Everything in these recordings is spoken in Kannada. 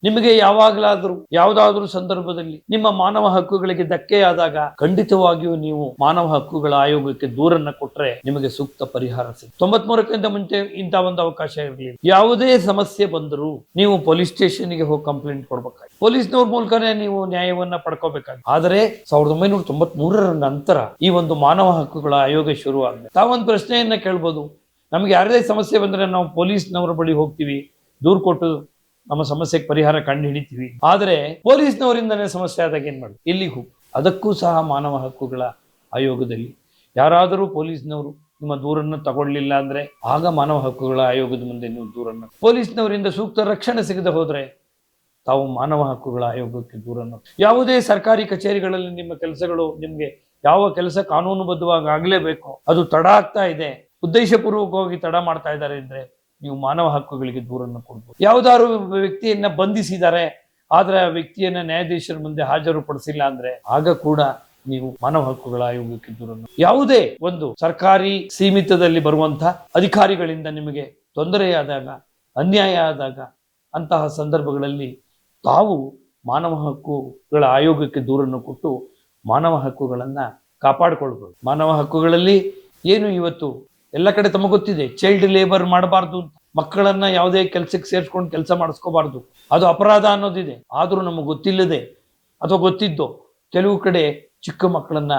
ನಿಮಗೆ ಯಾವಾಗಲಾದರೂ ಯಾವುದಾದ್ರೂ ಸಂದರ್ಭದಲ್ಲಿ ನಿಮ್ಮ ಮಾನವ ಹಕ್ಕುಗಳಿಗೆ ಧಕ್ಕೆಯಾದಾಗ ಖಂಡಿತವಾಗಿಯೂ ನೀವು ಮಾನವ ಹಕ್ಕುಗಳ ಆಯೋಗಕ್ಕೆ ದೂರನ್ನ ಕೊಟ್ರೆ ನಿಮಗೆ ಸೂಕ್ತ ಪರಿಹಾರ ಸಿಗುತ್ತೆ. 93ಕ್ಕಿಂತ ಮುಂಚೆ ಇಂಥ ಒಂದು ಅವಕಾಶ ಇರಲಿಲ್ಲ. ಯಾವುದೇ ಸಮಸ್ಯೆ ಬಂದರೂ ನೀವು ಪೊಲೀಸ್ ಸ್ಟೇಷನ್ಗೆ ಹೋಗಿ ಕಂಪ್ಲೇಂಟ್ ಕೊಡ್ಬೇಕಾಗಿ, ಪೊಲೀಸ್ನವ್ರ ಮೂಲಕನೇ ನೀವು ನ್ಯಾಯವನ್ನ ಪಡ್ಕೋಬೇಕಾಗಿ. ಆದರೆ 1993ರ ನಂತರ ಈ ಒಂದು ಮಾನವ ಹಕ್ಕುಗಳ ಆಯೋಗ ಶುರು ಆಗಿದೆ. ತಾವೊಂದು ಪ್ರಶ್ನೆಯನ್ನ ಕೇಳ್ಬೋದು, ನಮ್ಗೆ ಯಾರದೇ ಸಮಸ್ಯೆ ಬಂದ್ರೆ ನಾವು ಪೊಲೀಸ್ನವರ ಬಳಿ ಹೋಗ್ತೀವಿ, ದೂರು ಕೊಟ್ಟು ನಮ್ಮ ಸಮಸ್ಯೆಗೆ ಪರಿಹಾರ ಕಂಡು ಹಿಡಿತೀವಿ. ಆದರೆ ಪೊಲೀಸ್ನವರಿಂದನೇ ಸಮಸ್ಯೆ ಆದಾಗ ಏನ್ ಮಾಡಿ ಇಲ್ಲಿಗೆ ಹೋಗಿ. ಅದಕ್ಕೂ ಸಹ ಮಾನವ ಹಕ್ಕುಗಳ ಆಯೋಗದಲ್ಲಿ ಯಾರಾದರೂ ಪೊಲೀಸ್ನವರು ನಿಮ್ಮ ದೂರನ್ನು ತಗೊಳ್ಳಿಲ್ಲ ಅಂದ್ರೆ ಆಗ ಮಾನವ ಹಕ್ಕುಗಳ ಆಯೋಗದ ಮುಂದೆ ನೀವು ದೂರನ್ನು, ಪೊಲೀಸ್ನವರಿಂದ ಸೂಕ್ತ ರಕ್ಷಣೆ ಸಿಗದೆ ಹೋದ್ರೆ ತಾವು ಮಾನವ ಹಕ್ಕುಗಳ ಆಯೋಗಕ್ಕೆ ದೂರನ್ನು. ಯಾವುದೇ ಸರ್ಕಾರಿ ಕಚೇರಿಗಳಲ್ಲಿ ನಿಮ್ಮ ಕೆಲಸಗಳು, ನಿಮ್ಗೆ ಯಾವ ಕೆಲಸ ಕಾನೂನುಬದ್ಧವಾಗಿ ಆಗ್ಲೇಬೇಕು, ಅದು ತಡ ಆಗ್ತಾ ಇದೆ, ಉದ್ದೇಶಪೂರ್ವಕವಾಗಿ ತಡ ಮಾಡ್ತಾ ಇದ್ದಾರೆ ಅಂದ್ರೆ ನೀವು ಮಾನವ ಹಕ್ಕುಗಳಿಗೆ ದೂರನ್ನು ಕೊಡ್ಬೋದು. ಯಾವ್ದಾದ್ರು ವ್ಯಕ್ತಿಯನ್ನ ಬಂಧಿಸಿದ್ದಾರೆ, ಆದ್ರೆ ಆ ವ್ಯಕ್ತಿಯನ್ನ ನ್ಯಾಯಾಧೀಶರ ಮುಂದೆ ಹಾಜರುಪಡಿಸಿಲ್ಲ ಅಂದ್ರೆ ಆಗ ಕೂಡ ನೀವು ಮಾನವ ಹಕ್ಕುಗಳ ಆಯೋಗಕ್ಕೆ ದೂರನ್ನು. ಯಾವುದೇ ಒಂದು ಸರ್ಕಾರಿ ಸೀಮಿತದಲ್ಲಿ ಬರುವಂತಹ ಅಧಿಕಾರಿಗಳಿಂದ ನಿಮಗೆ ತೊಂದರೆಯಾದಾಗ, ಅನ್ಯಾಯ ಆದಾಗ ಅಂತಹ ಸಂದರ್ಭಗಳಲ್ಲಿ ತಾವು ಮಾನವ ಹಕ್ಕುಗಳ ಆಯೋಗಕ್ಕೆ ದೂರನ್ನು ಕೊಟ್ಟು ಮಾನವ ಹಕ್ಕುಗಳನ್ನ ಕಾಪಾಡಿಕೊಳ್ಬೋದು. ಮಾನವ ಹಕ್ಕುಗಳಲ್ಲಿ ಏನು ಇವತ್ತು ಎಲ್ಲ ಕಡೆ ತಮಗೆ ಗೊತ್ತಿದೆ, ಚೈಲ್ಡ್ ಲೇಬರ್ ಮಾಡಬಾರ್ದು, ಮಕ್ಕಳನ್ನ ಯಾವುದೇ ಕೆಲ್ಸಕ್ಕೆ ಸೇರ್ಸ್ಕೊಂಡು ಕೆಲಸ ಮಾಡಿಸ್ಕೋಬಾರ್ದು, ಅದು ಅಪರಾಧ ಅನ್ನೋದಿದೆ. ಆದ್ರೂ ನಮಗೆ ಗೊತ್ತಿಲ್ಲದೆ ಅಥವಾ ಗೊತ್ತಿದ್ದೋ ಕೆಲವು ಕಡೆ ಚಿಕ್ಕ ಮಕ್ಕಳನ್ನ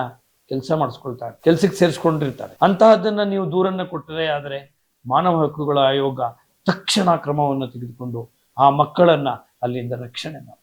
ಕೆಲಸ ಮಾಡಿಸ್ಕೊಳ್ತಾರೆ, ಕೆಲ್ಸಕ್ಕೆ ಸೇರಿಸ್ಕೊಂಡಿರ್ತಾರೆ. ಅಂತಹದನ್ನ ನೀವು ದೂರನ್ನ ಕೊಟ್ಟರೆ ಆದರೆ ಮಾನವ ಹಕ್ಕುಗಳ ಆಯೋಗ ತಕ್ಷಣ ಕ್ರಮವನ್ನು ತೆಗೆದುಕೊಂಡು ಆ ಮಕ್ಕಳನ್ನ ಅಲ್ಲಿಂದ ರಕ್ಷಣೆ ಮಾಡಿ